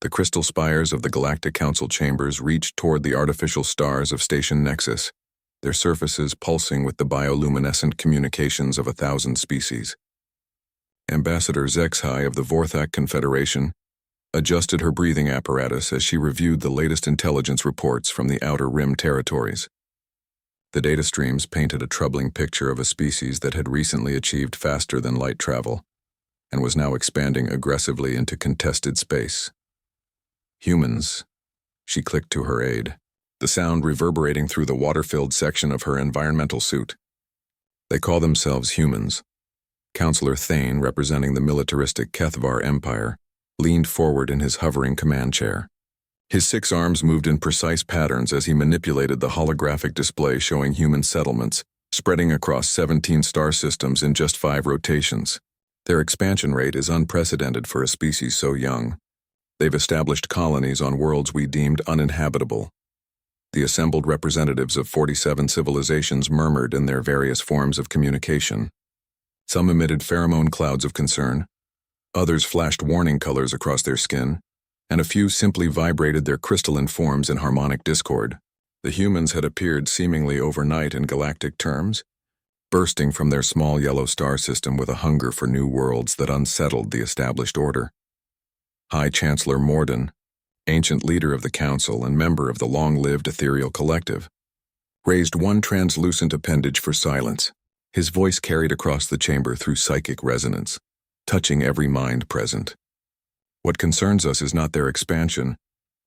The crystal spires of the Galactic Council chambers reached toward the artificial stars of Station Nexus, their surfaces pulsing with the bioluminescent communications of 1,000 species. Ambassador Zexhai of the Vorthak Confederation adjusted her breathing apparatus as she reviewed the latest intelligence reports from the Outer Rim territories. The data streams painted a troubling picture of a species that had recently achieved faster-than-light travel and was now expanding aggressively into contested space. Humans, she clicked to her aide, the sound reverberating through the water-filled section of her environmental suit. They call themselves humans. Counselor Thane, representing the militaristic Kethvar Empire, leaned forward in his hovering command chair. His 6 arms moved in precise patterns as he manipulated the holographic display showing human settlements, spreading across 17 star systems in just 5 rotations. Their expansion rate is unprecedented for a species so young. They've established colonies on worlds we deemed uninhabitable. The assembled representatives of 47 civilizations murmured in their various forms of communication. Some emitted pheromone clouds of concern, others flashed warning colors across their skin, and a few simply vibrated their crystalline forms in harmonic discord. The humans had appeared seemingly overnight in galactic terms, bursting from their small yellow star system with a hunger for new worlds that unsettled the established order. High Chancellor Morden, ancient leader of the Council and member of the long-lived Ethereal Collective, raised one translucent appendage for silence. His voice carried across the chamber through psychic resonance, touching every mind present. What concerns us is not their expansion,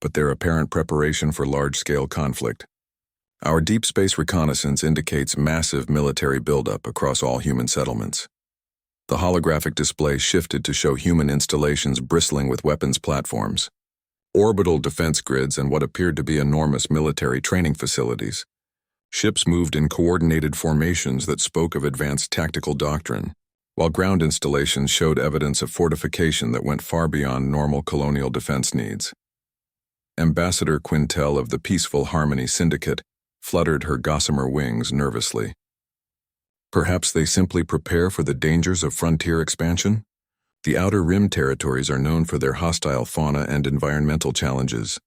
but their apparent preparation for large-scale conflict. Our deep space reconnaissance indicates massive military buildup across all human settlements. The holographic display shifted to show human installations bristling with weapons platforms, orbital defense grids, and what appeared to be enormous military training facilities. Ships moved in coordinated formations that spoke of advanced tactical doctrine, while ground installations showed evidence of fortification that went far beyond normal colonial defense needs. Ambassador Quintel of the Peaceful Harmony Syndicate fluttered her gossamer wings nervously. Perhaps they simply prepare for the dangers of frontier expansion? The Outer Rim territories are known for their hostile fauna and environmental challenges.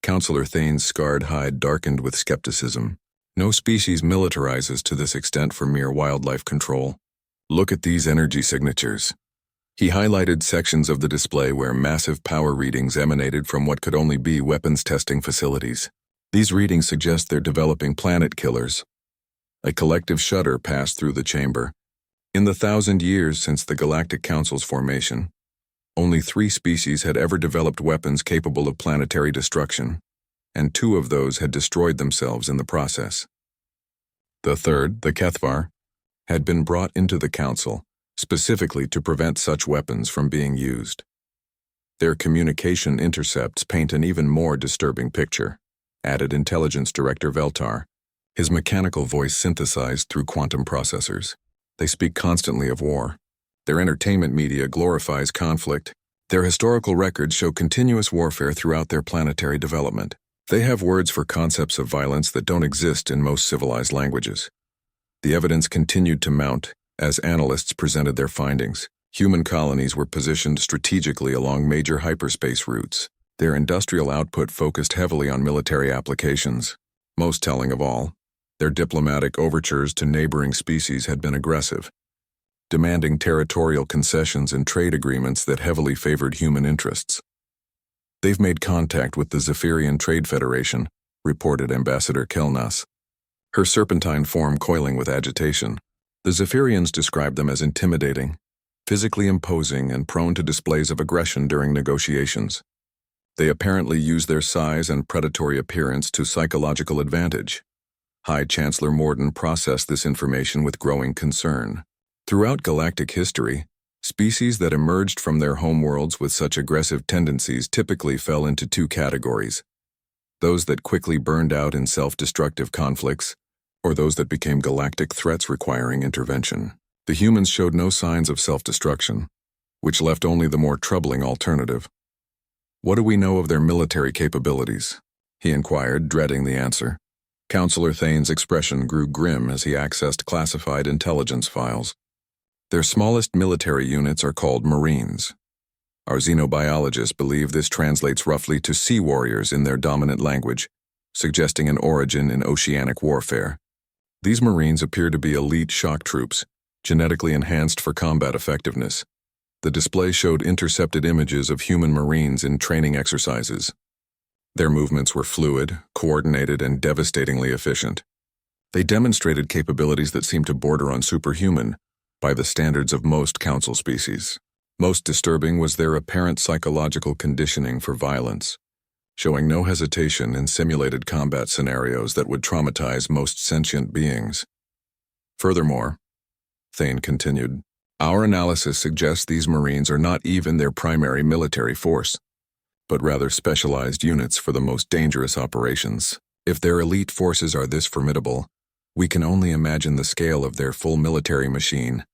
Counselor Thane's scarred hide darkened with skepticism. No species militarizes to this extent for mere wildlife control. Look at these energy signatures. He highlighted sections of the display where massive power readings emanated from what could only be weapons testing facilities. These readings suggest they're developing planet killers. A collective shudder passed through the chamber. In the 1,000 years since the Galactic Council's formation, only 3 species had ever developed weapons capable of planetary destruction, and 2 of those had destroyed themselves in the process. The third, the Kethvar, had been brought into the Council specifically to prevent such weapons from being used. Their communication intercepts paint an even more disturbing picture, added Intelligence Director Veltar, his mechanical voice synthesized through quantum processors. They speak constantly of war. Their entertainment media glorifies conflict. Their historical records show continuous warfare throughout their planetary development. They have words for concepts of violence that don't exist in most civilized languages. The evidence continued to mount as analysts presented their findings. Human colonies were positioned strategically along major hyperspace routes. Their industrial output focused heavily on military applications. Most telling of all, their diplomatic overtures to neighboring species had been aggressive, demanding territorial concessions and trade agreements that heavily favored human interests. They've made contact with the Zephyrian Trade Federation, reported Ambassador Kelnas, her serpentine form coiling with agitation. The Zephyrians described them as intimidating, physically imposing, and prone to displays of aggression during negotiations. They apparently use their size and predatory appearance to psychological advantage. High Chancellor Morden processed this information with growing concern. Throughout galactic history, species that emerged from their homeworlds with such aggressive tendencies typically fell into 2 categories: those that quickly burned out in self-destructive conflicts, or those that became galactic threats requiring intervention. The humans showed no signs of self-destruction, which left only the more troubling alternative. What do we know of their military capabilities? He inquired, dreading the answer. Counselor Thane's expression grew grim as he accessed classified intelligence files. Their smallest military units are called Marines. Our xenobiologists believe this translates roughly to sea warriors in their dominant language, suggesting an origin in oceanic warfare. These Marines appear to be elite shock troops, genetically enhanced for combat effectiveness. The display showed intercepted images of human Marines in training exercises. Their movements were fluid, coordinated, and devastatingly efficient. They demonstrated capabilities that seemed to border on superhuman by the standards of most Council species. Most disturbing was their apparent psychological conditioning for violence, showing no hesitation in simulated combat scenarios that would traumatize most sentient beings. Furthermore, Thane continued, our analysis suggests these Marines are not even their primary military force, but rather specialized units for the most dangerous operations. If their elite forces are this formidable, we can only imagine the scale of their full military machine.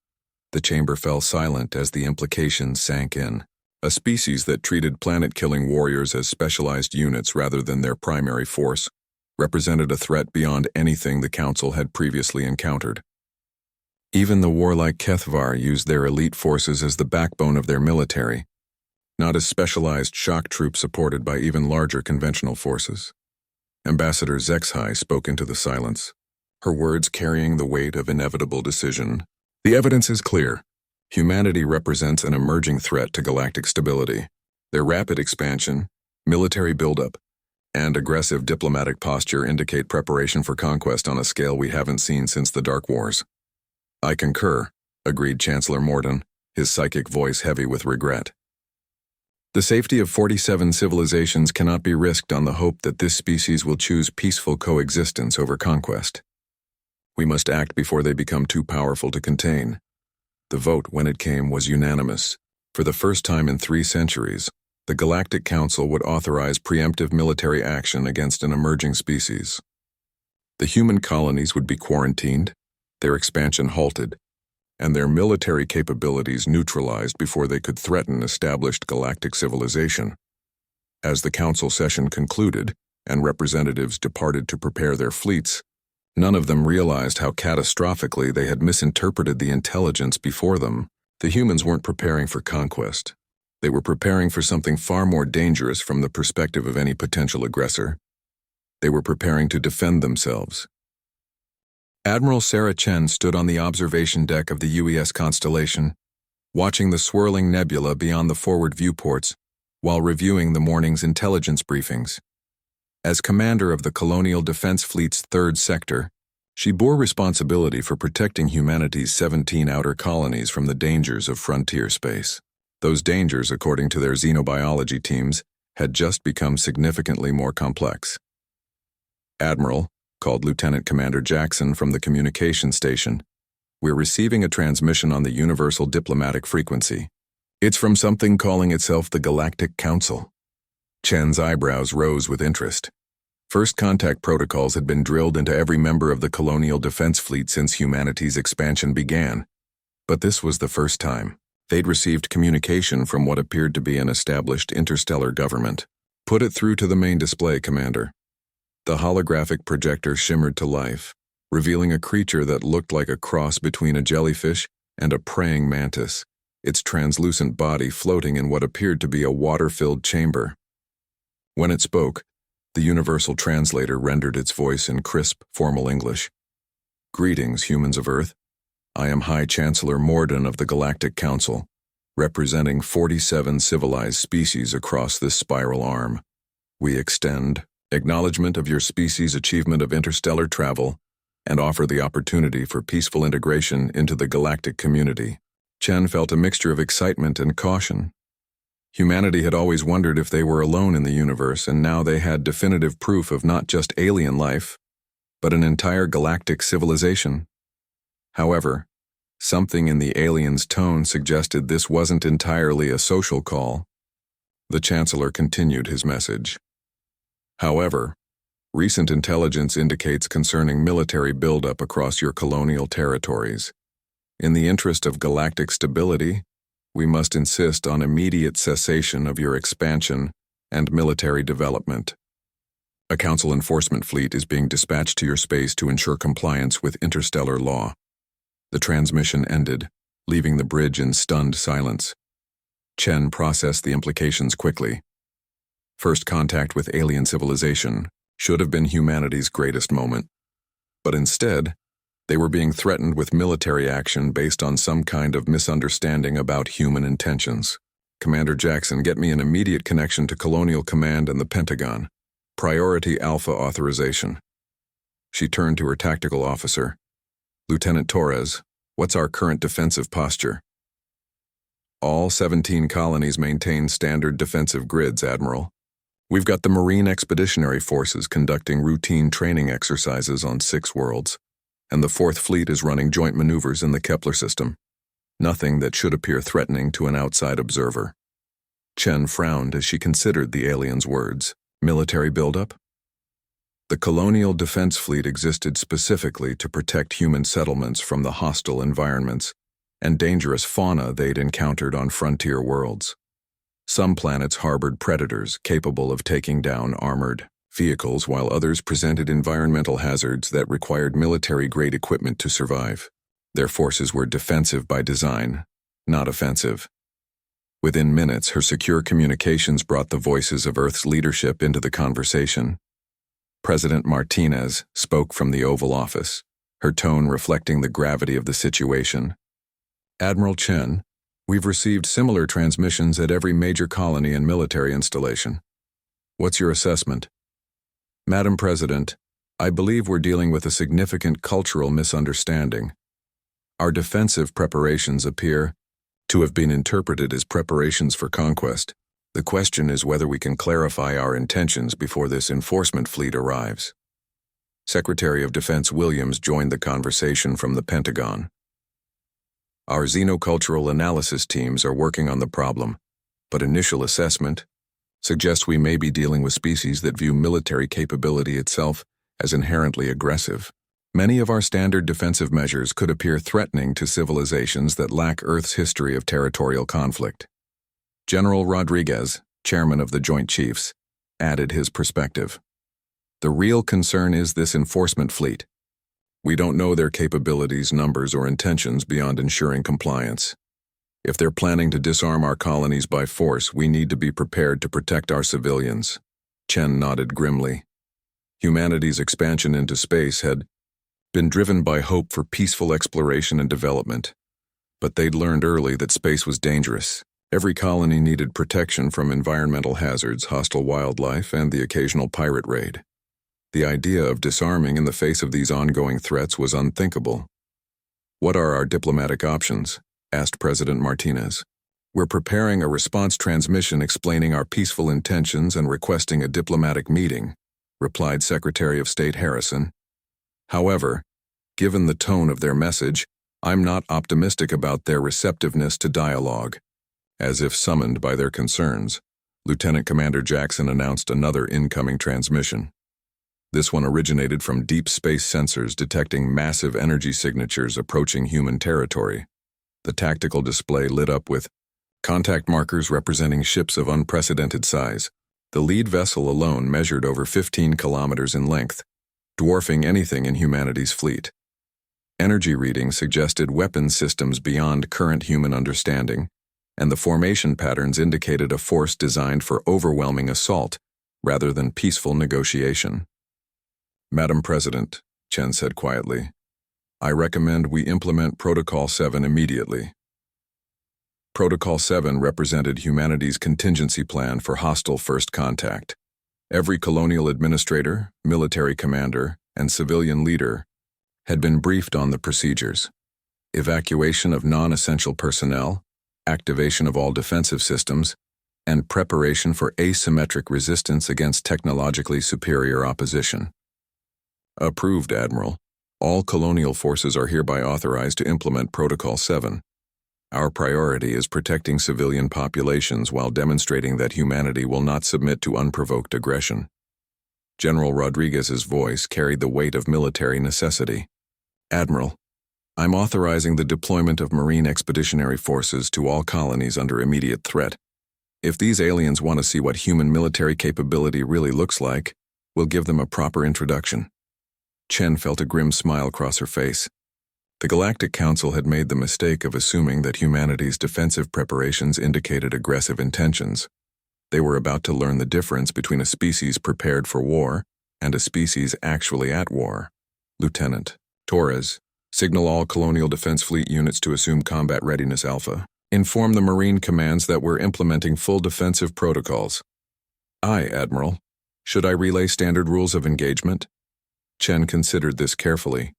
The chamber fell silent as the implications sank in. A species that treated planet-killing warriors as specialized units rather than their primary force represented a threat beyond anything the Council had previously encountered. Even the warlike Kethvar used their elite forces as the backbone of their military, not as specialized shock troops supported by even larger conventional forces. Ambassador Zexhai spoke into the silence, her words carrying the weight of inevitable decision. The evidence is clear. Humanity represents an emerging threat to galactic stability. Their rapid expansion, military buildup, and aggressive diplomatic posture indicate preparation for conquest on a scale we haven't seen since the Dark Wars. I concur, agreed Chancellor Morden, his psychic voice heavy with regret. The safety of 47 civilizations cannot be risked on the hope that this species will choose peaceful coexistence over conquest. We must act before they become too powerful to contain. The vote, when it came, was unanimous. For the first time in 3 centuries, the Galactic Council would authorize preemptive military action against an emerging species. The human colonies would be quarantined, their expansion halted, and their military capabilities neutralized before they could threaten established galactic civilization. As the Council session concluded and representatives departed to prepare their fleets, none of them realized how catastrophically they had misinterpreted the intelligence before them. The humans weren't preparing for conquest. They were preparing for something far more dangerous from the perspective of any potential aggressor. They were preparing to defend themselves. Admiral Sarah Chen stood on the observation deck of the UES Constellation, watching the swirling nebula beyond the forward viewports while reviewing the morning's intelligence briefings. As commander of the Colonial Defense Fleet's 3rd Sector, she bore responsibility for protecting humanity's 17 outer colonies from the dangers of frontier space. Those dangers, according to their xenobiology teams, had just become significantly more complex. Admiral, called Lieutenant Commander Jackson from the communication station, we're receiving a transmission on the Universal Diplomatic Frequency. It's from something calling itself the Galactic Council. Chen's eyebrows rose with interest. First contact protocols had been drilled into every member of the Colonial Defense Fleet since humanity's expansion began, but this was the first time they'd received communication from what appeared to be an established interstellar government. Put it through to the main display, Commander. The holographic projector shimmered to life, revealing a creature that looked like a cross between a jellyfish and a praying mantis, its translucent body floating in what appeared to be a water-filled chamber. When it spoke, the universal translator rendered its voice in crisp, formal English. Greetings, humans of Earth. I am High Chancellor Morden of the Galactic Council, representing 47 civilized species across this spiral arm. We extend acknowledgement of your species' achievement of interstellar travel and offer the opportunity for peaceful integration into the galactic community. Chen felt a mixture of excitement and caution. Humanity had always wondered if they were alone in the universe, and now they had definitive proof of not just alien life, but an entire galactic civilization. However, something in the alien's tone suggested this wasn't entirely a social call. The Chancellor continued his message. However, recent intelligence indicates concerning military buildup across your colonial territories. In the interest of galactic stability, we must insist on immediate cessation of your expansion and military development. A Council enforcement fleet is being dispatched to your space to ensure compliance with interstellar law. The transmission ended, leaving the bridge in stunned silence. Chen processed the implications quickly. First contact with alien civilization should have been humanity's greatest moment. But instead, they were being threatened with military action based on some kind of misunderstanding about human intentions. Commander Jackson, get me an immediate connection to Colonial Command and the Pentagon. Priority Alpha authorization. She turned to her tactical officer. Lieutenant Torres, what's our current defensive posture? All 17 colonies maintain standard defensive grids, Admiral. We've got the Marine Expeditionary Forces conducting routine training exercises on 6 worlds, and the 4th Fleet is running joint maneuvers in the Kepler system. Nothing that should appear threatening to an outside observer. Chen frowned as she considered the alien's words. Military buildup? The Colonial Defense Fleet existed specifically to protect human settlements from the hostile environments and dangerous fauna they'd encountered on frontier worlds. Some planets harbored predators capable of taking down armored vehicles, while others presented environmental hazards that required military-grade equipment to survive. Their forces were defensive by design, not offensive. Within minutes, her secure communications brought the voices of Earth's leadership into the conversation. President Martinez spoke from the Oval Office, her tone reflecting the gravity of the situation. Admiral Chen, we've received similar transmissions at every major colony and military installation. What's your assessment? Madam President, I believe we're dealing with a significant cultural misunderstanding. Our defensive preparations appear to have been interpreted as preparations for conquest. The question is whether we can clarify our intentions before this enforcement fleet arrives. Secretary of Defense Williams joined the conversation from the Pentagon. Our xenocultural analysis teams are working on the problem, but initial assessment suggests we may be dealing with species that view military capability itself as inherently aggressive. Many of our standard defensive measures could appear threatening to civilizations that lack Earth's history of territorial conflict. General Rodriguez, chairman of the Joint Chiefs, added his perspective. The real concern is this enforcement fleet. We don't know their capabilities, numbers, or intentions beyond ensuring compliance. If they're planning to disarm our colonies by force, we need to be prepared to protect our civilians. Chen nodded grimly. Humanity's expansion into space had been driven by hope for peaceful exploration and development. But they'd learned early that space was dangerous. Every colony needed protection from environmental hazards, hostile wildlife, and the occasional pirate raid. The idea of disarming in the face of these ongoing threats was unthinkable. What are our diplomatic options? Asked President Martinez. We're preparing a response transmission explaining our peaceful intentions and requesting a diplomatic meeting, replied Secretary of State Harrison. However, given the tone of their message, I'm not optimistic about their receptiveness to dialogue. As if summoned by their concerns, Lieutenant Commander Jackson announced another incoming transmission. This one originated from deep space sensors detecting massive energy signatures approaching human territory. The tactical display lit up with contact markers representing ships of unprecedented size. The lead vessel alone measured over 15 kilometers in length, dwarfing anything in humanity's fleet. Energy readings suggested weapon systems beyond current human understanding, and the formation patterns indicated a force designed for overwhelming assault rather than peaceful negotiation. Madam President, Chen said quietly, I recommend we implement Protocol 7 immediately. Protocol 7 represented humanity's contingency plan for hostile first contact. Every colonial administrator, military commander, and civilian leader had been briefed on the procedures. Evacuation of non-essential personnel, activation of all defensive systems, and preparation for asymmetric resistance against technologically superior opposition. Approved, Admiral. All colonial forces are hereby authorized to implement Protocol 7. Our priority is protecting civilian populations while demonstrating that humanity will not submit to unprovoked aggression. General Rodriguez's voice carried the weight of military necessity. Admiral, I'm authorizing the deployment of Marine Expeditionary Forces to all colonies under immediate threat. If these aliens want to see what human military capability really looks like, we'll give them a proper introduction. Chen felt a grim smile cross her face. The Galactic Council had made the mistake of assuming that humanity's defensive preparations indicated aggressive intentions. They were about to learn the difference between a species prepared for war and a species actually at war. Lieutenant Torres, signal all Colonial Defense Fleet units to assume combat readiness Alpha. Inform the Marine commands that we're implementing full defensive protocols. Aye, Admiral. Should I relay standard rules of engagement? Chen considered this carefully.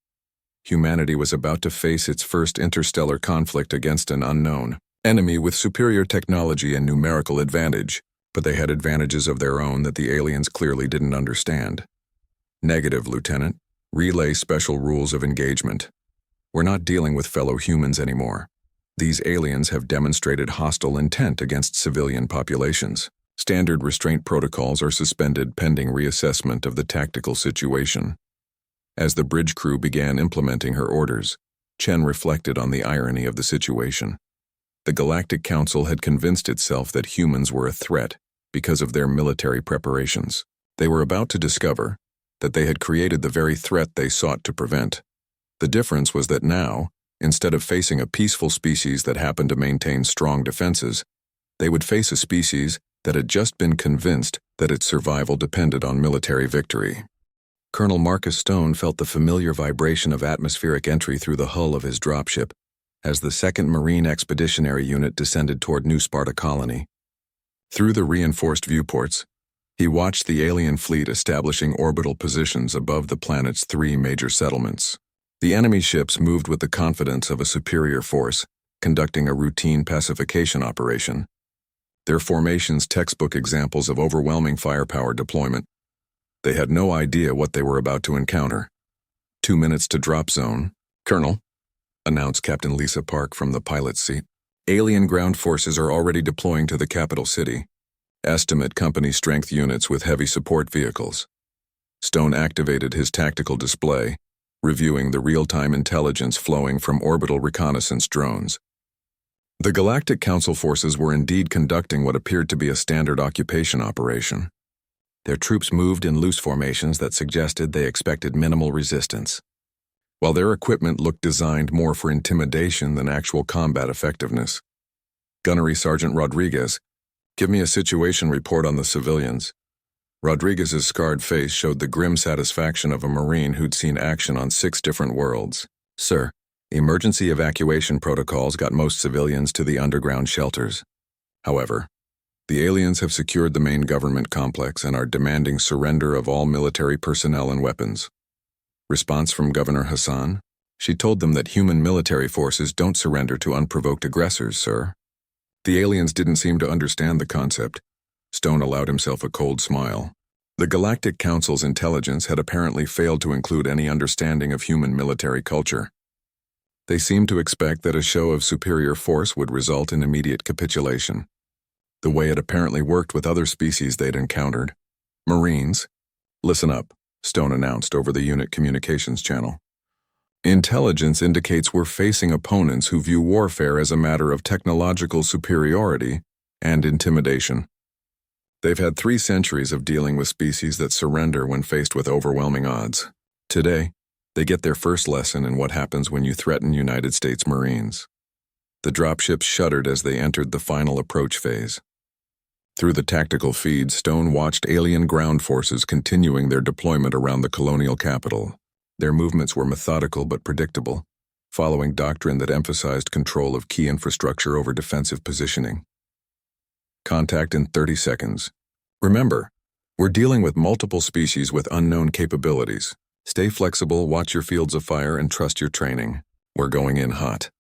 Humanity was about to face its first interstellar conflict against an unknown enemy with superior technology and numerical advantage, but they had advantages of their own that the aliens clearly didn't understand. Negative, Lieutenant. Relay special rules of engagement. We're not dealing with fellow humans anymore. These aliens have demonstrated hostile intent against civilian populations. Standard restraint protocols are suspended pending reassessment of the tactical situation. As the bridge crew began implementing her orders, Chen reflected on the irony of the situation. The Galactic Council had convinced itself that humans were a threat because of their military preparations. They were about to discover that they had created the very threat they sought to prevent. The difference was that now, instead of facing a peaceful species that happened to maintain strong defenses, they would face a species that had just been convinced that its survival depended on military victory. Colonel Marcus Stone felt the familiar vibration of atmospheric entry through the hull of his dropship as the 2nd Marine Expeditionary Unit descended toward New Sparta Colony. Through the reinforced viewports, he watched the alien fleet establishing orbital positions above the planet's 3 major settlements. The enemy ships moved with the confidence of a superior force, conducting a routine pacification operation. Their formations textbook examples of overwhelming firepower deployment. They had no idea what they were about to encounter. 2 minutes to drop zone. Colonel, announced Captain Lisa Park from the pilot's seat. Alien ground forces are already deploying to the capital city. Estimate company strength units with heavy support vehicles. Stone activated his tactical display, reviewing the real-time intelligence flowing from orbital reconnaissance drones. The Galactic Council forces were indeed conducting what appeared to be a standard occupation operation. Their troops moved in loose formations that suggested they expected minimal resistance, while their equipment looked designed more for intimidation than actual combat effectiveness. Gunnery Sergeant Rodriguez, give me a situation report on the civilians. Rodriguez's scarred face showed the grim satisfaction of a Marine who'd seen action on 6 different worlds. Sir, emergency evacuation protocols got most civilians to the underground shelters. However, the aliens have secured the main government complex and are demanding surrender of all military personnel and weapons. Response from Governor Hassan? She told them that human military forces don't surrender to unprovoked aggressors, sir. The aliens didn't seem to understand the concept. Stone allowed himself a cold smile. The Galactic Council's intelligence had apparently failed to include any understanding of human military culture. They seemed to expect that a show of superior force would result in immediate capitulation, the way it apparently worked with other species they'd encountered. Marines, listen up, Stone announced over the unit communications channel. Intelligence indicates we're facing opponents who view warfare as a matter of technological superiority and intimidation. They've had 3 centuries of dealing with species that surrender when faced with overwhelming odds. Today, they get their first lesson in what happens when you threaten United States Marines. The dropships shuddered as they entered the final approach phase. Through the tactical feed, Stone watched alien ground forces continuing their deployment around the colonial capital. Their movements were methodical but predictable, following doctrine that emphasized control of key infrastructure over defensive positioning. Contact in 30 seconds. Remember, we're dealing with multiple species with unknown capabilities. Stay flexible, watch your fields of fire, and trust your training. We're going in hot.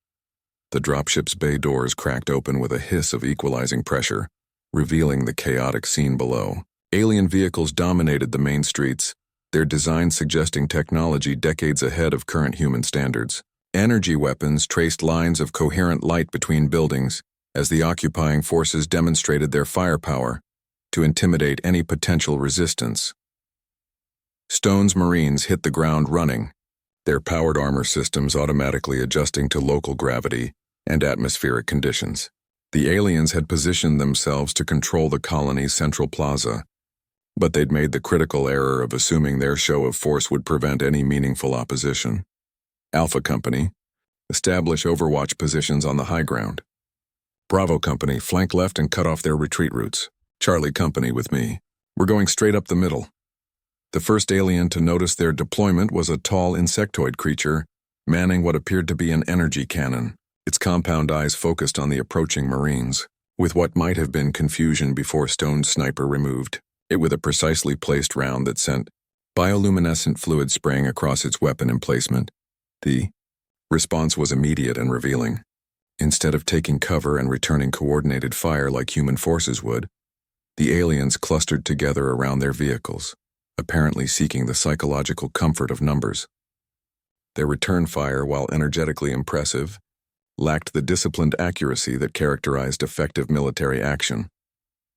The dropship's bay doors cracked open with a hiss of equalizing pressure, revealing the chaotic scene below. Alien vehicles dominated the main streets, their design suggesting technology decades ahead of current human standards. Energy weapons traced lines of coherent light between buildings as the occupying forces demonstrated their firepower to intimidate any potential resistance. Stone's Marines hit the ground running, their powered armor systems automatically adjusting to local gravity and atmospheric conditions. The aliens had positioned themselves to control the colony's central plaza, but they'd made the critical error of assuming their show of force would prevent any meaningful opposition. Alpha Company, Establish overwatch positions on the high ground. Bravo Company, flank left and cut off their retreat routes. Charlie Company with me. We're going straight up the middle. The first alien to notice their deployment was a tall insectoid creature, manning what appeared to be an energy cannon, its compound eyes focused on the approaching Marines, with what might have been confusion before Stone's sniper removed it with a precisely placed round that sent bioluminescent fluid spraying across its weapon emplacement. The response was immediate and revealing. Instead of taking cover and returning coordinated fire like human forces would, the aliens clustered together around their vehicles, apparently seeking the psychological comfort of numbers. Their return fire, while energetically impressive, lacked the disciplined accuracy that characterized effective military action.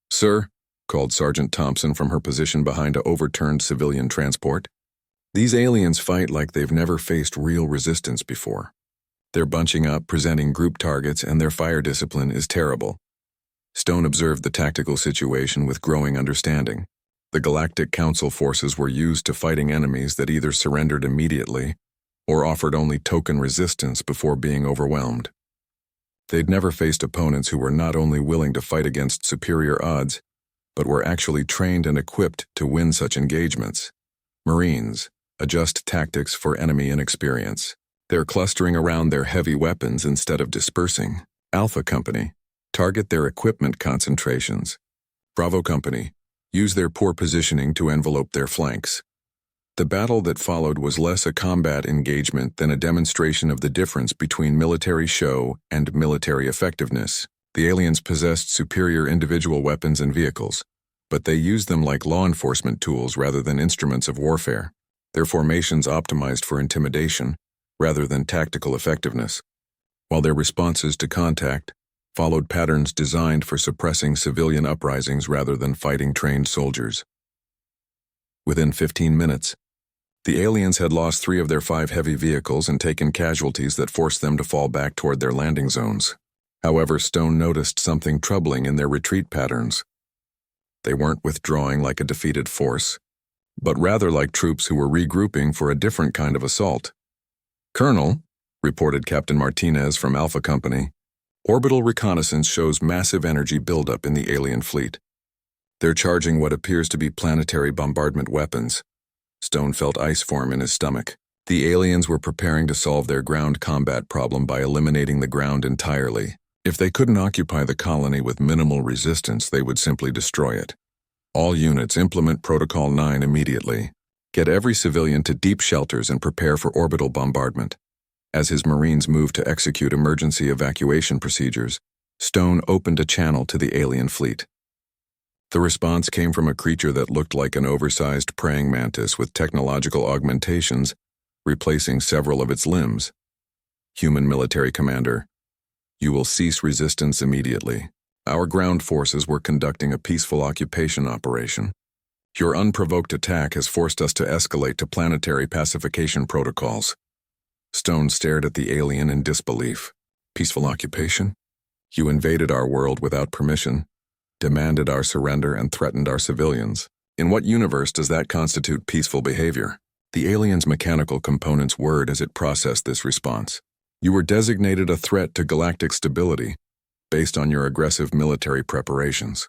"Sir," called Sergeant Thompson from her position behind a overturned civilian transport, "these aliens fight like they've never faced real resistance before. They're bunching up, presenting group targets, and their fire discipline is terrible." Stone observed the tactical situation with growing understanding. The Galactic Council forces were used to fighting enemies that either surrendered immediately or offered only token resistance before being overwhelmed. They'd never faced opponents who were not only willing to fight against superior odds, but were actually trained and equipped to win such engagements. Marines, adjust tactics for enemy inexperience. They're clustering around their heavy weapons instead of dispersing. Alpha Company, target their equipment concentrations. Bravo Company, use their poor positioning to envelope their flanks. The battle that followed was less a combat engagement than a demonstration of the difference between military show and military effectiveness. The aliens possessed superior individual weapons and vehicles, but they used them like law enforcement tools rather than instruments of warfare. Their formations optimized for intimidation rather than tactical effectiveness, while their responses to contact followed patterns designed for suppressing civilian uprisings rather than fighting trained soldiers. Within 15 minutes, the aliens had lost 3 of their 5 heavy vehicles and taken casualties that forced them to fall back toward their landing zones. However, Stone noticed something troubling in their retreat patterns. They weren't withdrawing like a defeated force, but rather like troops who were regrouping for a different kind of assault. "Colonel," reported Captain Martinez from Alpha Company, "orbital reconnaissance shows massive energy buildup in the alien fleet. They're charging what appears to be planetary bombardment weapons." Stone felt ice form in his stomach. The aliens were preparing to solve their ground combat problem by eliminating the ground entirely. If they couldn't occupy the colony with minimal resistance, they would simply destroy it. "All units implement Protocol 9 immediately. Get every civilian to deep shelters and prepare for orbital bombardment." As his Marines moved to execute emergency evacuation procedures, Stone opened a channel to the alien fleet. The response came from a creature that looked like an oversized praying mantis with technological augmentations replacing several of its limbs. "Human military commander, you will cease resistance immediately. Our ground forces were conducting a peaceful occupation operation. Your unprovoked attack has forced us to escalate to planetary pacification protocols." Stone stared at the alien in disbelief. "Peaceful occupation? You invaded our world without permission, demanded our surrender, and threatened our civilians. In what universe does that constitute peaceful behavior?" The alien's mechanical components whirred as it processed this response. "You were designated a threat to galactic stability based on your aggressive military preparations.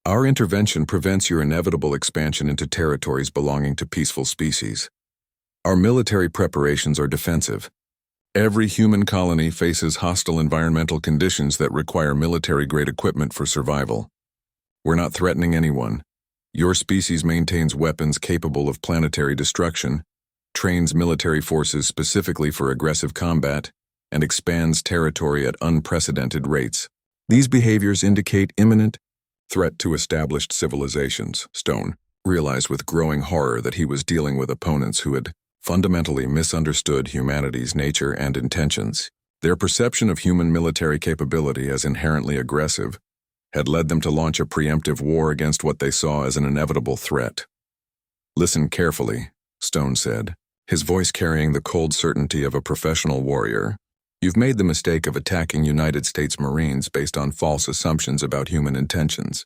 Our intervention prevents your inevitable expansion into territories belonging to peaceful species. Our military preparations are defensive. Every human colony faces hostile environmental conditions that require military-grade equipment for survival. We're not threatening anyone. Your species maintains weapons capable of planetary destruction, trains military forces specifically for aggressive combat, and expands territory at unprecedented rates. These behaviors indicate imminent threat to established civilizations." Stone realized with growing horror that he was dealing with opponents who had fundamentally misunderstood humanity's nature and intentions. Their perception of human military capability as inherently aggressive had led them to launch a preemptive war against what they saw as an inevitable threat. "Listen carefully," Stone said, his voice carrying the cold certainty of a professional warrior. "You've made the mistake of attacking United States Marines based on false assumptions about human intentions.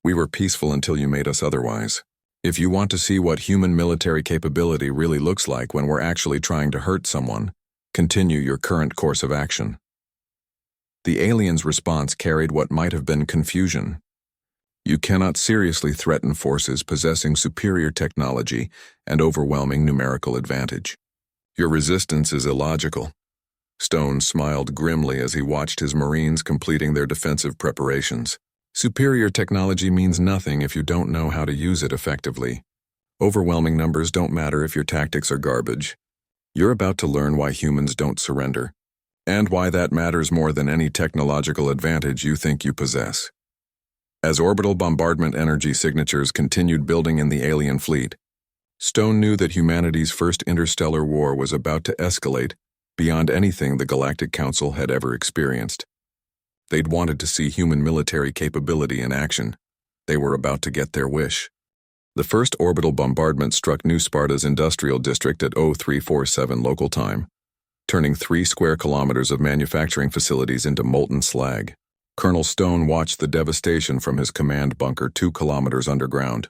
We were peaceful until you made us otherwise. If you want to see what human military capability really looks like when we're actually trying to hurt someone, Continue your current course of action. The aliens' response carried what might have been confusion. You cannot seriously threaten forces possessing superior technology and overwhelming numerical advantage. Your resistance is illogical. Stone smiled grimly as he watched his Marines completing their defensive preparations. Superior technology means nothing if you don't know how to use it effectively. Overwhelming numbers don't matter if your tactics are garbage. You're about to learn why humans don't surrender, and why that matters more than any technological advantage you think you possess. As orbital bombardment energy signatures continued building in the alien fleet, Stone knew that humanity's first interstellar war was about to escalate beyond anything the Galactic Council had ever experienced. They'd wanted to see human military capability in action. They were about to get their wish. The first orbital bombardment struck New Sparta's industrial district at 0347 local time, turning 3 square kilometers of manufacturing facilities into molten slag. Colonel Stone watched the devastation from his command bunker 2 kilometers underground,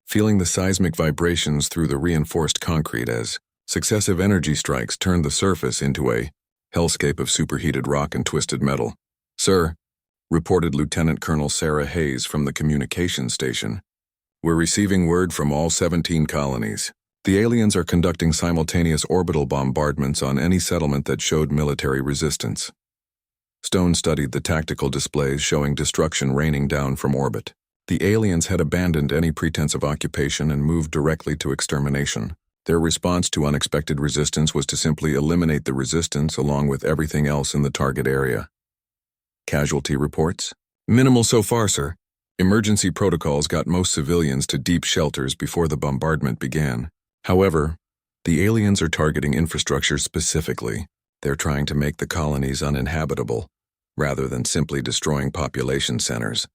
feeling the seismic vibrations through the reinforced concrete as successive energy strikes turned the surface into a hellscape of superheated rock and twisted metal. "Sir," reported Lieutenant Colonel Sarah Hayes from the communications station, "we're receiving word from all 17 colonies. The aliens are conducting simultaneous orbital bombardments on any settlement that showed military resistance." Stone studied the tactical displays showing destruction raining down from orbit. The aliens had abandoned any pretense of occupation and moved directly to extermination. Their response to unexpected resistance was to simply eliminate the resistance along with everything else in the target area. Casualty reports? Minimal so far, sir. Emergency protocols got most civilians to deep shelters before the bombardment began. However, the aliens are targeting infrastructure specifically. They're trying to make the colonies uninhabitable, rather than simply destroying population centers.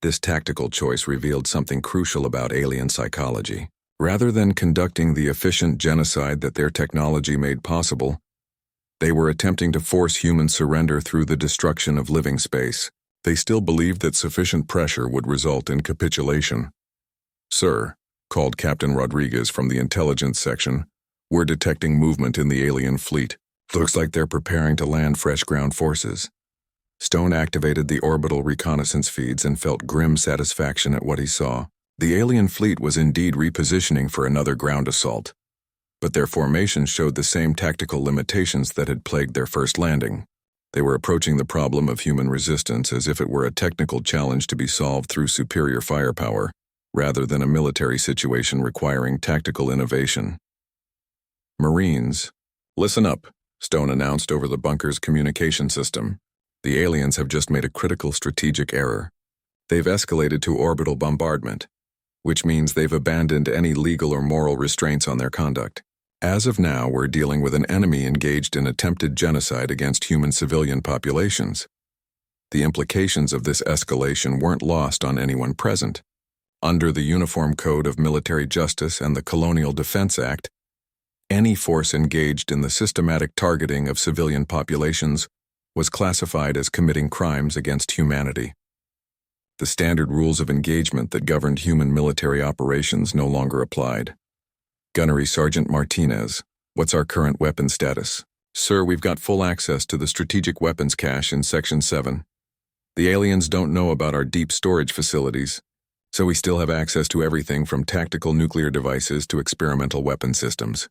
This tactical choice revealed something crucial about alien psychology. Rather than conducting the efficient genocide that their technology made possible, they were attempting to force human surrender through the destruction of living space. They still believed that sufficient pressure would result in capitulation. "Sir," called Captain Rodriguez from the intelligence section, "we're detecting movement in the alien fleet. Looks like they're preparing to land fresh ground forces." Stone activated the orbital reconnaissance feeds and felt grim satisfaction at what he saw. The alien fleet was indeed repositioning for another ground assault, but their formation showed the same tactical limitations that had plagued their first landing. They were approaching the problem of human resistance as if it were a technical challenge to be solved through superior firepower, rather than a military situation requiring tactical innovation. "Marines, listen up," Stone announced over the bunker's communication system. "The aliens have just made a critical strategic error. They've escalated to orbital bombardment, which means they've abandoned any legal or moral restraints on their conduct. As of now, we're dealing with an enemy engaged in attempted genocide against human civilian populations. The implications of this escalation weren't lost on anyone present. Under the Uniform Code of Military Justice and the Colonial Defense Act, any force engaged in the systematic targeting of civilian populations was classified as committing crimes against humanity. The standard rules of engagement that governed human military operations no longer applied. Gunnery Sergeant Martinez, what's our current weapon status? Sir, we've got full access to the strategic weapons cache in Section 7. The aliens don't know about our deep storage facilities, so we still have access to everything from tactical nuclear devices to experimental weapon systems.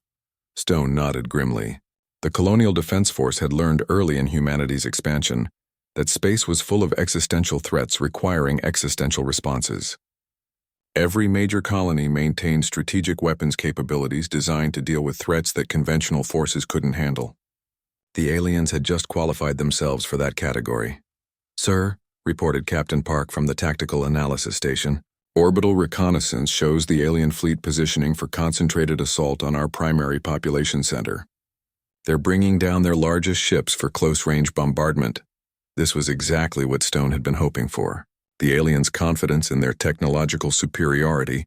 Stone nodded grimly. The Colonial Defense Force had learned early in humanity's expansion that space was full of existential threats requiring existential responses. Every major colony maintained strategic weapons capabilities designed to deal with threats that conventional forces couldn't handle. The aliens had just qualified themselves for that category. "Sir," reported Captain Park from the Tactical Analysis Station, "orbital reconnaissance shows the alien fleet positioning for concentrated assault on our primary population center. They're bringing down their largest ships for close-range bombardment." This was exactly what Stone had been hoping for. The aliens' confidence in their technological superiority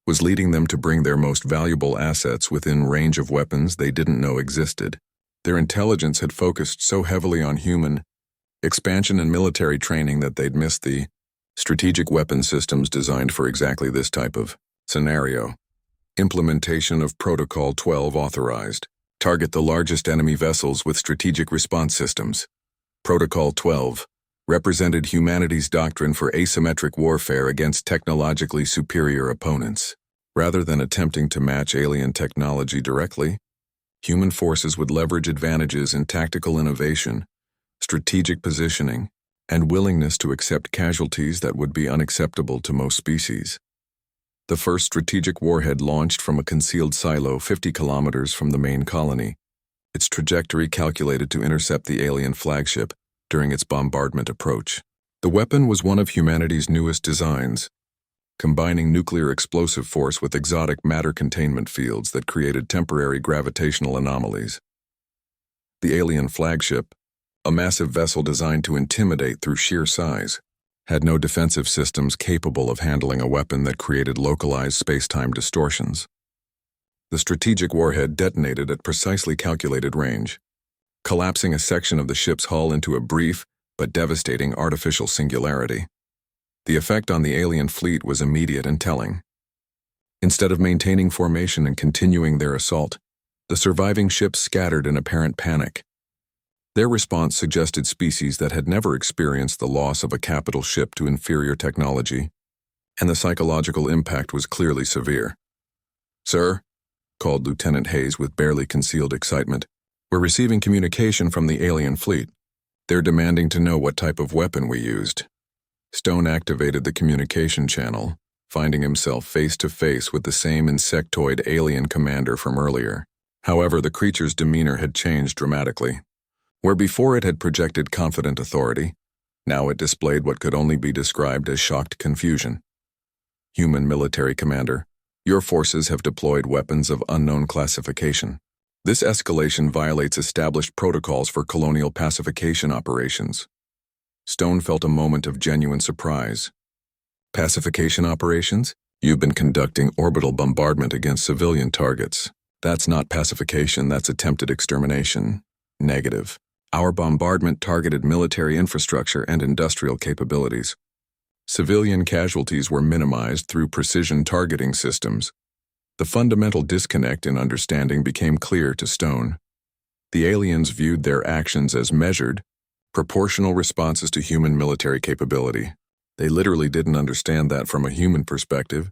was leading them to bring their most valuable assets within range of weapons they didn't know existed. Their intelligence had focused so heavily on human expansion and military training that they'd missed the strategic weapon systems designed for exactly this type of scenario. Implementation of Protocol 12 authorized. Target the largest enemy vessels with strategic response systems. Protocol 12 represented humanity's doctrine for asymmetric warfare against technologically superior opponents. Rather than attempting to match alien technology directly, human forces would leverage advantages in tactical innovation, strategic positioning, and willingness to accept casualties that would be unacceptable to most species. The first strategic warhead launched from a concealed silo 50 kilometers from the main colony, its trajectory calculated to intercept the alien flagship during its bombardment approach. The weapon was one of humanity's newest designs, combining nuclear explosive force with exotic matter containment fields that created temporary gravitational anomalies. The alien flagship, a massive vessel designed to intimidate through sheer size, had no defensive systems capable of handling a weapon that created localized space-time distortions. The strategic warhead detonated at precisely calculated range, collapsing a section of the ship's hull into a brief but devastating artificial singularity. The effect on the alien fleet was immediate and telling. Instead of maintaining formation and continuing their assault, the surviving ships scattered in apparent panic. Their response suggested species that had never experienced the loss of a capital ship to inferior technology, and the psychological impact was clearly severe. "Sir," called Lieutenant Hayes with barely concealed excitement, "we're receiving communication from the alien fleet. They're demanding to know what type of weapon we used." Stone activated the communication channel, finding himself face to face with the same insectoid alien commander from earlier. However, the creature's demeanor had changed dramatically. Where before it had projected confident authority, now it displayed what could only be described as shocked confusion. "Human military commander, your forces have deployed weapons of unknown classification. This escalation violates established protocols for colonial pacification operations." Stone felt a moment of genuine surprise. "Pacification operations? You've been conducting orbital bombardment against civilian targets. That's not pacification, that's attempted extermination." "Negative. Our bombardment targeted military infrastructure and industrial capabilities. Civilian casualties were minimized through precision targeting systems." The fundamental disconnect in understanding became clear to Stone. The aliens viewed their actions as measured, proportional responses to human military capability. They literally didn't understand that from a human perspective,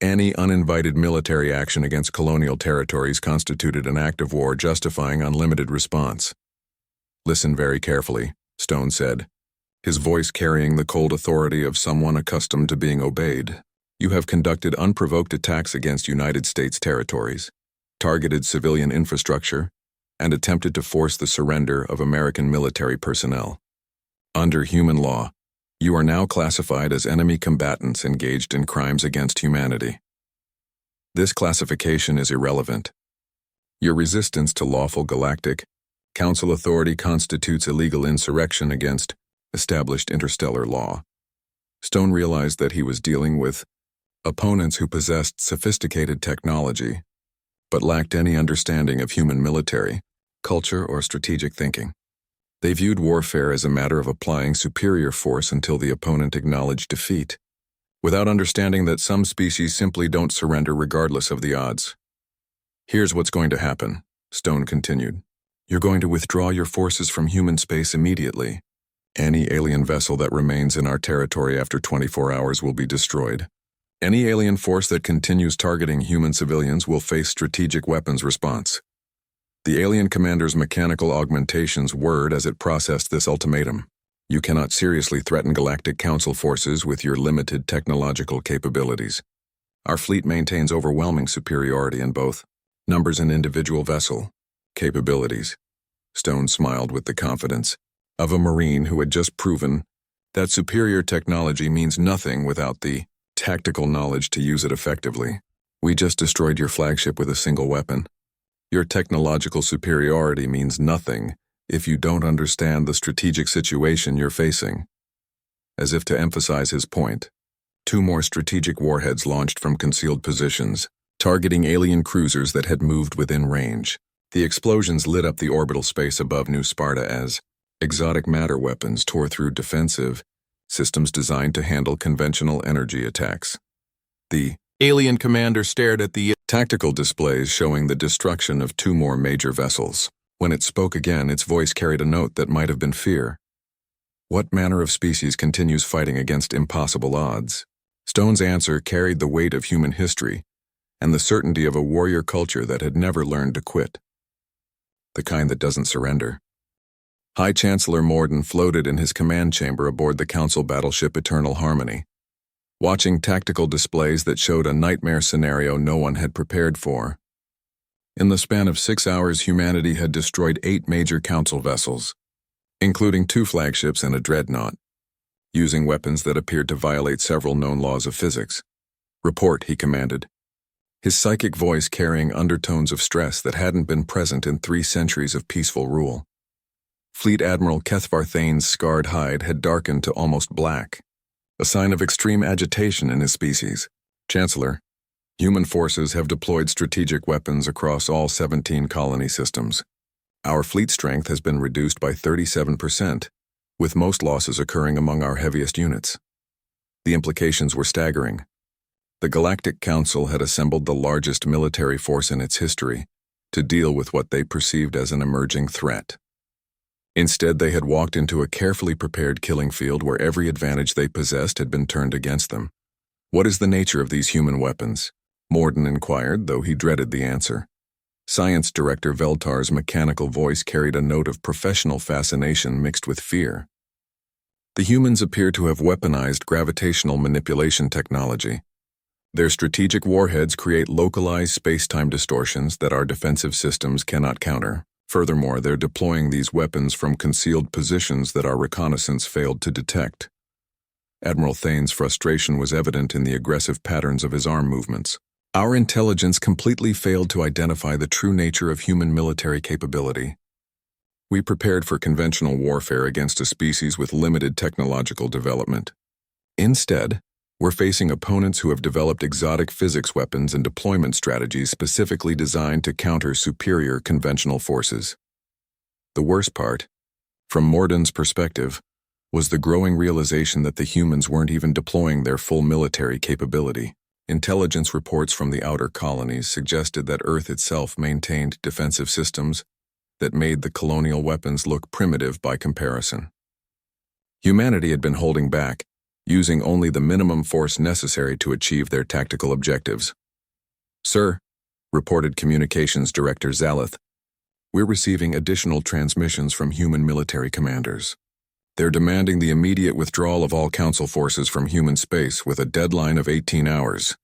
any uninvited military action against colonial territories constituted an act of war justifying unlimited response. "Listen very carefully," Stone said, his voice carrying the cold authority of someone accustomed to being obeyed. "You have conducted unprovoked attacks against United States territories, targeted civilian infrastructure, and attempted to force the surrender of American military personnel. Under human law, you are now classified as enemy combatants engaged in crimes against humanity. This classification is irrelevant. Your resistance to lawful Galactic Council authority constitutes illegal insurrection against established interstellar law." Stone realized that he was dealing with opponents who possessed sophisticated technology, but lacked any understanding of human military, culture, or strategic thinking. They viewed warfare as a matter of applying superior force until the opponent acknowledged defeat, without understanding that some species simply don't surrender regardless of the odds. "Here's what's going to happen," Stone continued. "You're going to withdraw your forces from human space immediately. Any alien vessel that remains in our territory after 24 hours will be destroyed. Any alien force that continues targeting human civilians will face strategic weapons response." The alien commander's mechanical augmentations whirred as it processed this ultimatum. "You cannot seriously threaten Galactic Council forces with your limited technological capabilities. Our fleet maintains overwhelming superiority in both numbers and individual vessel capabilities." Stone smiled with the confidence of a Marine who had just proven that superior technology means nothing without the tactical knowledge to use it effectively. "We just destroyed your flagship with a single weapon. Your technological superiority means nothing if you don't understand the strategic situation you're facing." As if to emphasize his point, 2 more strategic warheads launched from concealed positions, targeting alien cruisers that had moved within range. The explosions lit up the orbital space above New Sparta as exotic matter weapons tore through defensive systems designed to handle conventional energy attacks. The Alien commander stared at the tactical displays showing the destruction of 2 more major vessels. When it spoke again, its voice carried a note that might have been fear. What manner of species continues fighting against impossible odds? Stone's answer carried the weight of human history and the certainty of a warrior culture that had never learned to quit. The kind that doesn't surrender. High Chancellor Morden floated in his command chamber aboard the Council battleship Eternal Harmony, watching tactical displays that showed a nightmare scenario no one had prepared for. In the span of 6 hours, humanity had destroyed 8 major Council vessels, including 2 flagships and a dreadnought, using weapons that appeared to violate several known laws of physics. Report, he commanded, his psychic voice carrying undertones of stress that hadn't been present in 3 centuries of peaceful rule. Fleet Admiral Kethvar Thane's scarred hide had darkened to almost black, a sign of extreme agitation in his species. Chancellor, human forces have deployed strategic weapons across all 17 colony systems. Our fleet strength has been reduced by 37%, with most losses occurring among our heaviest units. The implications were staggering. The Galactic Council had assembled the largest military force in its history to deal with what they perceived as an emerging threat. Instead, they had walked into a carefully prepared killing field where every advantage they possessed had been turned against them. What is the nature of these human weapons? Morden inquired, though he dreaded the answer. Science Director Veltar's mechanical voice carried a note of professional fascination mixed with fear. The humans appear to have weaponized gravitational manipulation technology. Their strategic warheads create localized space-time distortions that our defensive systems cannot counter. Furthermore, they're deploying these weapons from concealed positions that our reconnaissance failed to detect. Admiral Thane's frustration was evident in the aggressive patterns of his arm movements. Our intelligence completely failed to identify the true nature of human military capability. We prepared for conventional warfare against a species with limited technological development. Instead, we're facing opponents who have developed exotic physics weapons and deployment strategies specifically designed to counter superior conventional forces. The worst part, from Morden's perspective, was the growing realization that the humans weren't even deploying their full military capability. Intelligence reports from the outer colonies suggested that Earth itself maintained defensive systems that made the colonial weapons look primitive by comparison. Humanity had been holding back, using only the minimum force necessary to achieve their tactical objectives. Sir, reported Communications Director Zalith, we're receiving additional transmissions from human military commanders. They're demanding the immediate withdrawal of all Council forces from human space with a deadline of 18 hours.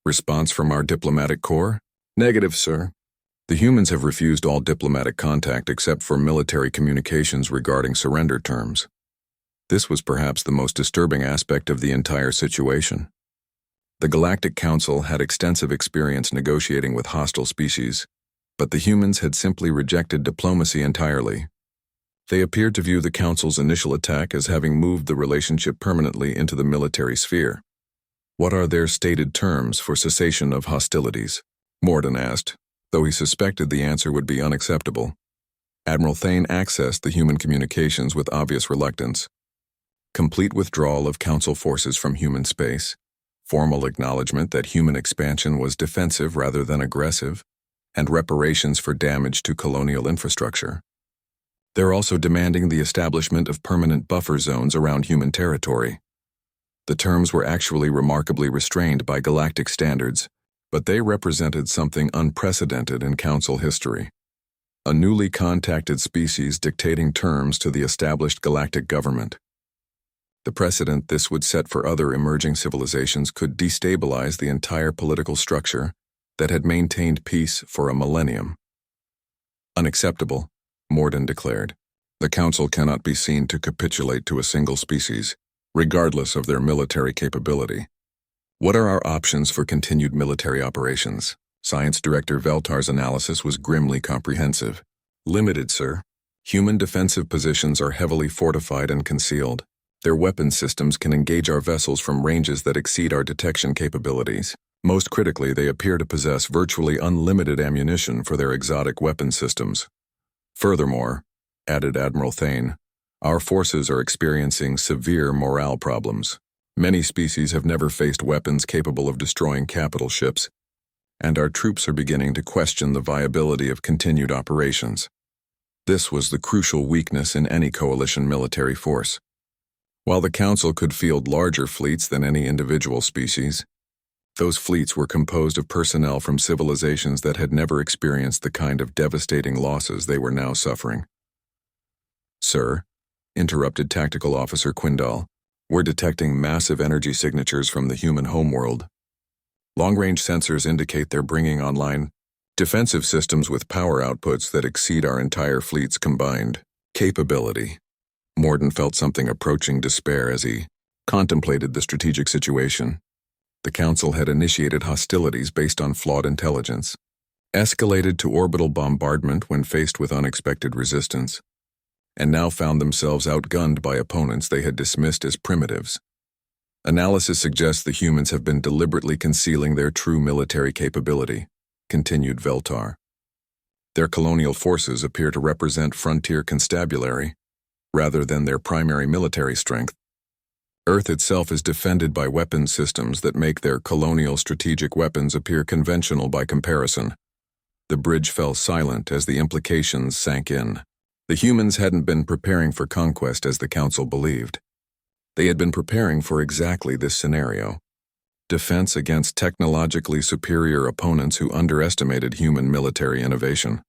Response from our diplomatic corps? Negative, sir. The humans have refused all diplomatic contact except for military communications regarding surrender terms. This was perhaps the most disturbing aspect of the entire situation. The Galactic Council had extensive experience negotiating with hostile species, but the humans had simply rejected diplomacy entirely. They appeared to view the Council's initial attack as having moved the relationship permanently into the military sphere. What are their stated terms for cessation of hostilities? Morden asked, though he suspected the answer would be unacceptable. Admiral Thane accessed the human communications with obvious reluctance. Complete withdrawal of Council forces from human space, formal acknowledgement that human expansion was defensive rather than aggressive, and reparations for damage to colonial infrastructure. They're also demanding the establishment of permanent buffer zones around human territory. The terms were actually remarkably restrained by galactic standards, but they represented something unprecedented in Council history. A newly contacted species dictating terms to the established galactic government. The precedent this would set for other emerging civilizations could destabilize the entire political structure that had maintained peace for a millennium. Unacceptable, Morden declared. The Council cannot be seen to capitulate to a single species, regardless of their military capability. What are our options for continued military operations? Science Director Veltar's analysis was grimly comprehensive. Limited, sir. Human defensive positions are heavily fortified and concealed. Their weapon systems can engage our vessels from ranges that exceed our detection capabilities. Most critically, they appear to possess virtually unlimited ammunition for their exotic weapon systems. Furthermore, added Admiral Thane, our forces are experiencing severe morale problems. Many species have never faced weapons capable of destroying capital ships, and our troops are beginning to question the viability of continued operations. This was the crucial weakness in any coalition military force. While the Council could field larger fleets than any individual species, those fleets were composed of personnel from civilizations that had never experienced the kind of devastating losses they were now suffering. "Sir," interrupted Tactical Officer Quindal, "we're detecting massive energy signatures from the human homeworld. Long-range sensors indicate they're bringing online defensive systems with power outputs that exceed our entire fleet's combined capability." Morden felt something approaching despair as he contemplated the strategic situation. The Council had initiated hostilities based on flawed intelligence, escalated to orbital bombardment when faced with unexpected resistance, and now found themselves outgunned by opponents they had dismissed as primitives. Analysis suggests the humans have been deliberately concealing their true military capability, continued Veltar. Their colonial forces appear to represent frontier constabulary, rather than their primary military strength. Earth itself is defended by weapons systems that make their colonial strategic weapons appear conventional by comparison. The bridge fell silent as the implications sank in. The humans hadn't been preparing for conquest as the Council believed. They had been preparing for exactly this scenario: defense against technologically superior opponents who underestimated human military innovation.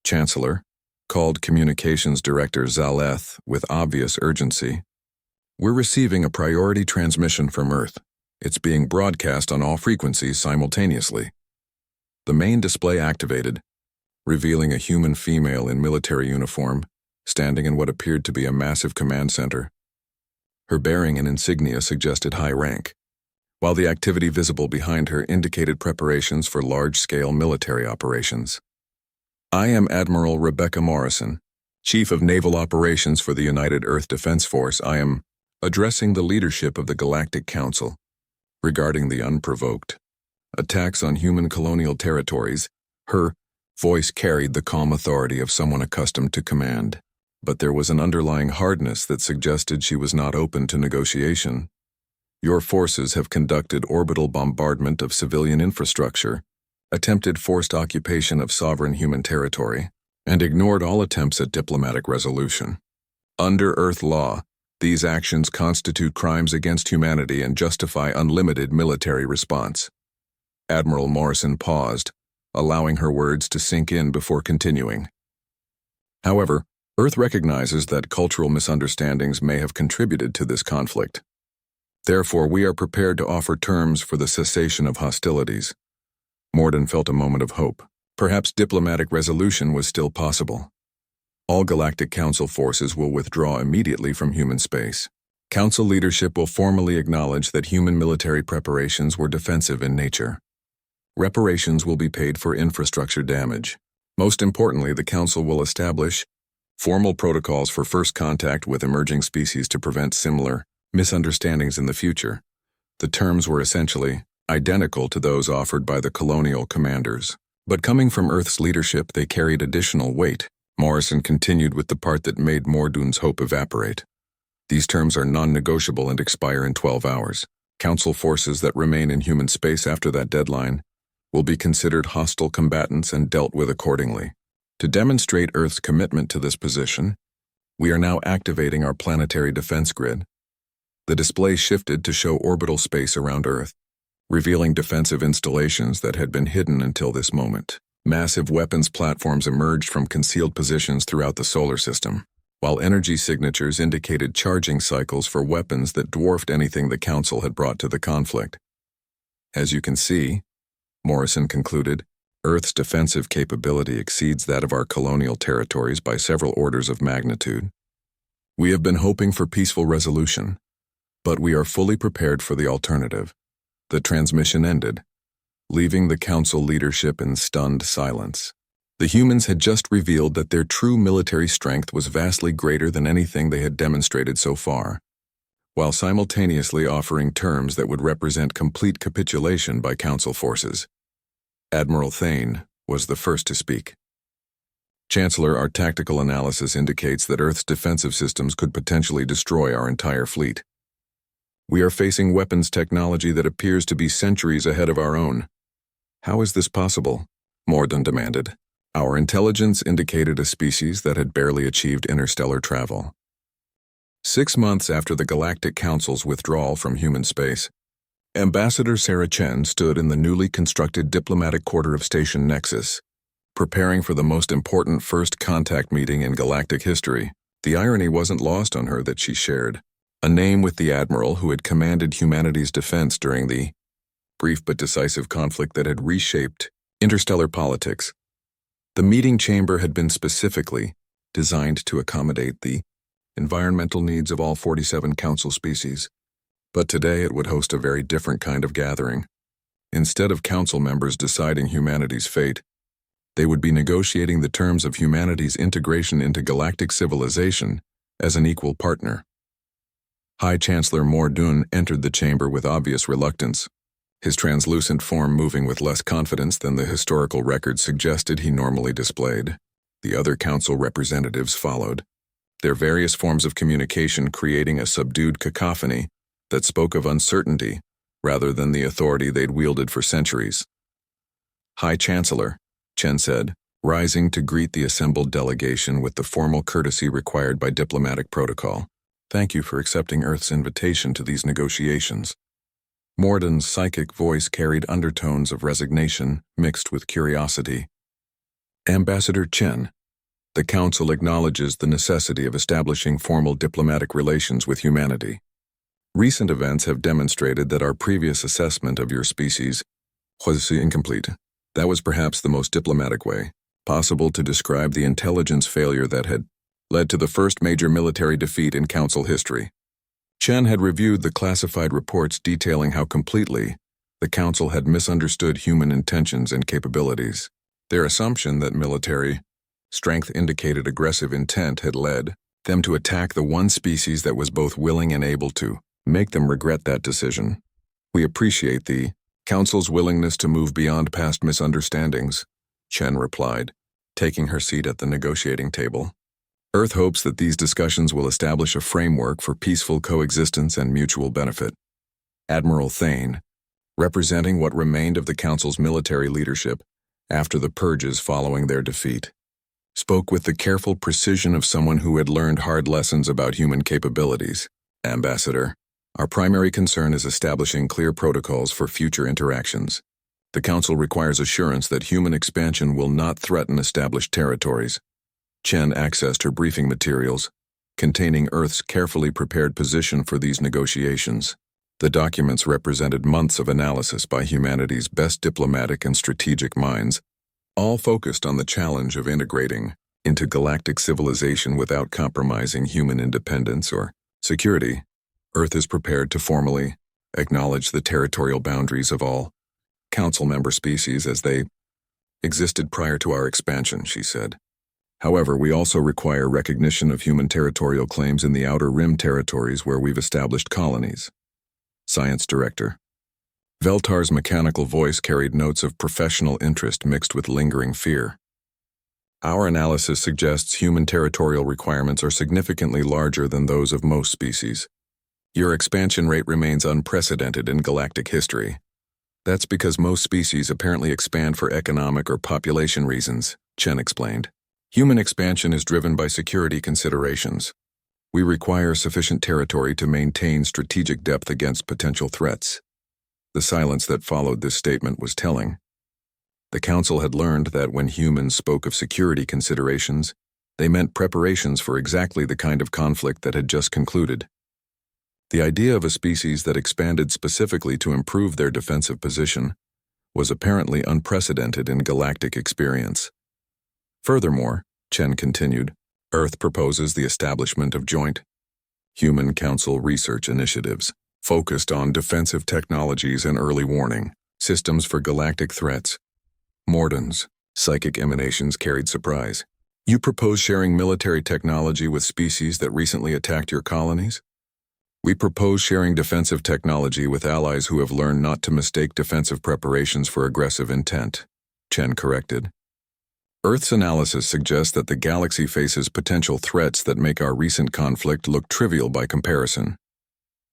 Chancellor called Communications Director Zaleth with obvious urgency. "We're receiving a priority transmission from Earth. It's being broadcast on all frequencies simultaneously." The main display activated, revealing a human female in military uniform, standing in what appeared to be a massive command center. Her bearing and insignia suggested high rank, while the activity visible behind her indicated preparations for large-scale military operations. "I am Admiral Rebecca Morrison, Chief of Naval Operations for the United Earth Defense Force. I am addressing the leadership of the Galactic Council regarding the unprovoked attacks on human colonial territories." Her voice carried the calm authority of someone accustomed to command, but there was an underlying hardness that suggested she was not open to negotiation. "Your forces have conducted orbital bombardment of civilian infrastructure, attempted forced occupation of sovereign human territory, and ignored all attempts at diplomatic resolution. Under Earth law, these actions constitute crimes against humanity and justify unlimited military response." Admiral Morrison paused, allowing her words to sink in before continuing. "However, Earth recognizes that cultural misunderstandings may have contributed to this conflict. Therefore, we are prepared to offer terms for the cessation of hostilities." Morden felt a moment of hope. Perhaps diplomatic resolution was still possible. "All Galactic Council forces will withdraw immediately from human space. Council leadership will formally acknowledge that human military preparations were defensive in nature. Reparations will be paid for infrastructure damage. Most importantly, the Council will establish formal protocols for first contact with emerging species to prevent similar misunderstandings in the future." The terms were essentially identical to those offered by the colonial commanders, but coming from Earth's leadership, they carried additional weight. Morrison continued with the part that made Mordune's hope evaporate. "These terms are non-negotiable and expire in 12 hours. Council forces that remain in human space after that deadline will be considered hostile combatants and dealt with accordingly. To demonstrate Earth's commitment to this position, we are now activating our planetary defense grid." The display shifted to show orbital space around Earth, revealing defensive installations that had been hidden until this moment. Massive weapons platforms emerged from concealed positions throughout the solar system, while energy signatures indicated charging cycles for weapons that dwarfed anything the Council had brought to the conflict. "As you can see," Morrison concluded, "Earth's defensive capability exceeds that of our colonial territories by several orders of magnitude. We have been hoping for peaceful resolution, but we are fully prepared for the alternative." The transmission ended, leaving the Council leadership in stunned silence. The humans had just revealed that their true military strength was vastly greater than anything they had demonstrated so far, while simultaneously offering terms that would represent complete capitulation by Council forces. Admiral Thane was the first to speak. "Chancellor, our tactical analysis indicates that Earth's defensive systems could potentially destroy our entire fleet. We are facing weapons technology that appears to be centuries ahead of our own. How is this possible? Morden demanded. Our intelligence indicated a species that had barely achieved interstellar travel. 6 months after the Galactic Council's withdrawal from human space, Ambassador Sarah Chen stood in the newly constructed diplomatic quarter of Station Nexus, preparing for the most important first contact meeting in galactic history. The irony wasn't lost on her that she shared a name with the admiral who had commanded humanity's defense during the brief but decisive conflict that had reshaped interstellar politics. The meeting chamber had been specifically designed to accommodate the environmental needs of all 47 council species, but today it would host a very different kind of gathering. Instead of council members deciding humanity's fate, they would be negotiating the terms of humanity's integration into galactic civilization as an equal partner. High Chancellor Mordun entered the chamber with obvious reluctance, his translucent form moving with less confidence than the historical record suggested he normally displayed. The other council representatives followed, their various forms of communication creating a subdued cacophony that spoke of uncertainty rather than the authority they'd wielded for centuries. High Chancellor, Chen said, rising to greet the assembled delegation with the formal courtesy required by diplomatic protocol. Thank you for accepting Earth's invitation to these negotiations. Morden's psychic voice carried undertones of resignation mixed with curiosity. Ambassador Chen, the Council acknowledges the necessity of establishing formal diplomatic relations with humanity. Recent events have demonstrated that our previous assessment of your species was incomplete. That was perhaps the most diplomatic way possible to describe the intelligence failure that had led to the first major military defeat in Council history. Chen had reviewed the classified reports detailing how completely the Council had misunderstood human intentions and capabilities. Their assumption that military strength indicated aggressive intent had led them to attack the one species that was both willing and able to make them regret that decision. We appreciate the Council's willingness to move beyond past misunderstandings, Chen replied, taking her seat at the negotiating table. Earth hopes that these discussions will establish a framework for peaceful coexistence and mutual benefit. Admiral Thane, representing what remained of the Council's military leadership after the purges following their defeat, spoke with the careful precision of someone who had learned hard lessons about human capabilities. Ambassador, our primary concern is establishing clear protocols for future interactions. The Council requires assurance that human expansion will not threaten established territories. Chen accessed her briefing materials, containing Earth's carefully prepared position for these negotiations. The documents represented months of analysis by humanity's best diplomatic and strategic minds, all focused on the challenge of integrating into galactic civilization without compromising human independence or security. Earth is prepared to formally acknowledge the territorial boundaries of all Council member species as they existed prior to our expansion, she said. However, we also require recognition of human territorial claims in the Outer Rim territories where we've established colonies. Science Director. Veltar's mechanical voice carried notes of professional interest mixed with lingering fear. Our analysis suggests human territorial requirements are significantly larger than those of most species. Your expansion rate remains unprecedented in galactic history. That's because most species apparently expand for economic or population reasons, Chen explained. Human expansion is driven by security considerations. We require sufficient territory to maintain strategic depth against potential threats. The silence that followed this statement was telling. The Council had learned that when humans spoke of security considerations, they meant preparations for exactly the kind of conflict that had just concluded. The idea of a species that expanded specifically to improve their defensive position was apparently unprecedented in galactic experience. Furthermore, Chen continued, Earth proposes the establishment of joint Human Council research initiatives focused on defensive technologies and early warning systems for galactic threats. Morden's psychic emanations carried surprise. You propose sharing military technology with species that recently attacked your colonies? We propose sharing defensive technology with allies who have learned not to mistake defensive preparations for aggressive intent, Chen corrected. Earth's analysis suggests that the galaxy faces potential threats that make our recent conflict look trivial by comparison.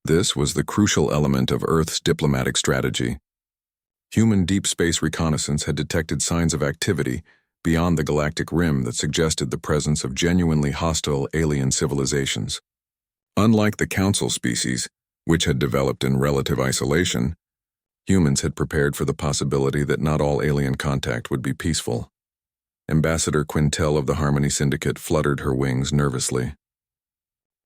This was the crucial element of Earth's diplomatic strategy. Human deep space reconnaissance had detected signs of activity beyond the galactic rim that suggested the presence of genuinely hostile alien civilizations. Unlike the Council species, which had developed in relative isolation, humans had prepared for the possibility that not all alien contact would be peaceful. Ambassador Quintel of the Harmony Syndicate fluttered her wings nervously.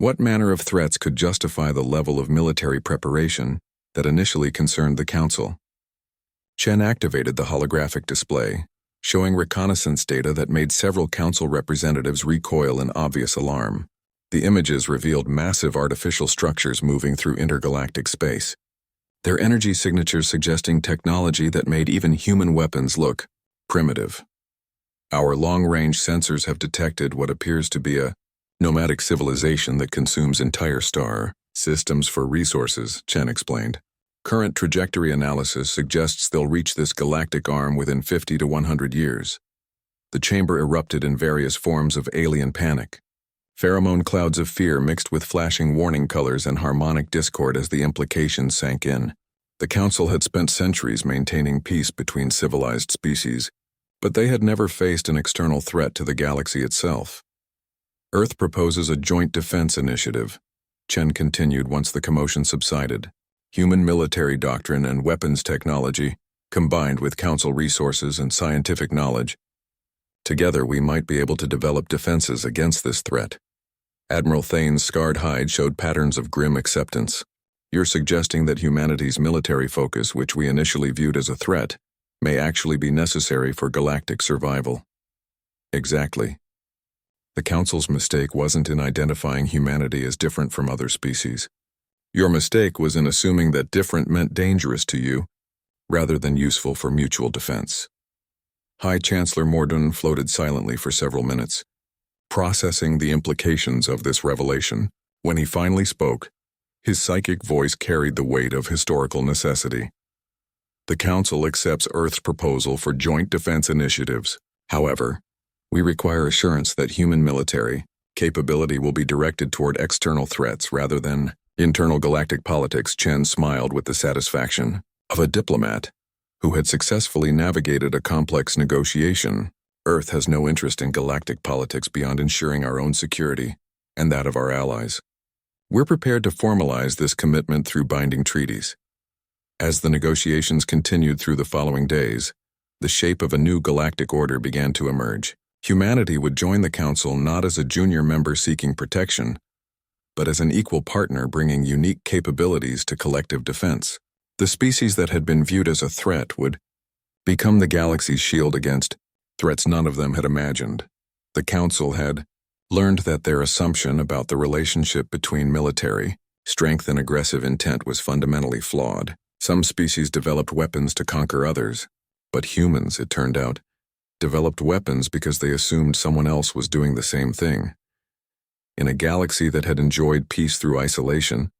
What manner of threats could justify the level of military preparation that initially concerned the Council? Chen activated the holographic display, showing reconnaissance data that made several Council representatives recoil in obvious alarm. The images revealed massive artificial structures moving through intergalactic space, their energy signatures suggesting technology that made even human weapons look primitive. Our long-range sensors have detected what appears to be a nomadic civilization that consumes entire star systems for resources, Chen explained. Current trajectory analysis suggests they'll reach this galactic arm within 50 to 100 years. The chamber erupted in various forms of alien panic. Pheromone clouds of fear mixed with flashing warning colors and harmonic discord as the implications sank in. The Council had spent centuries maintaining peace between civilized species, but they had never faced an external threat to the galaxy itself. Earth proposes a joint defense initiative, Chen continued once the commotion subsided. Human military doctrine and weapons technology, combined with Council resources and scientific knowledge. Together we might be able to develop defenses against this threat. Admiral Thane's scarred hide showed patterns of grim acceptance. You're suggesting that humanity's military focus, which we initially viewed as a threat, may actually be necessary for galactic survival. Exactly. The Council's mistake wasn't in identifying humanity as different from other species. Your mistake was in assuming that different meant dangerous to you, rather than useful for mutual defense. High Chancellor Mordun floated silently for several minutes, processing the implications of this revelation. When he finally spoke, his psychic voice carried the weight of historical necessity. The Council accepts Earth's proposal for joint defense initiatives. However, we require assurance that human military capability will be directed toward external threats rather than internal galactic politics. Chen smiled with the satisfaction of a diplomat who had successfully navigated a complex negotiation. Earth has no interest in galactic politics beyond ensuring our own security and that of our allies. We're prepared to formalize this commitment through binding treaties. As the negotiations continued through the following days, the shape of a new galactic order began to emerge. Humanity would join the Council not as a junior member seeking protection, but as an equal partner bringing unique capabilities to collective defense. The species that had been viewed as a threat would become the galaxy's shield against threats none of them had imagined. The Council had learned that their assumption about the relationship between military strength and aggressive intent was fundamentally flawed. Some species developed weapons to conquer others, but humans, it turned out, developed weapons because they assumed someone else was doing the same thing. In a galaxy that had enjoyed peace through isolation,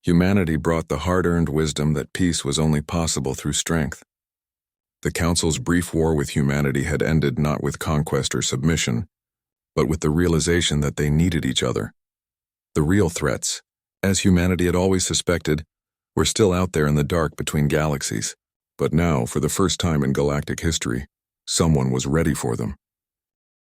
humanity brought the hard-earned wisdom that peace was only possible through strength. The Council's brief war with humanity had ended not with conquest or submission, but with the realization that they needed each other. The real threats, as humanity had always suspected, were still out there in the dark between galaxies. But now, for the first time in galactic history, someone was ready for them.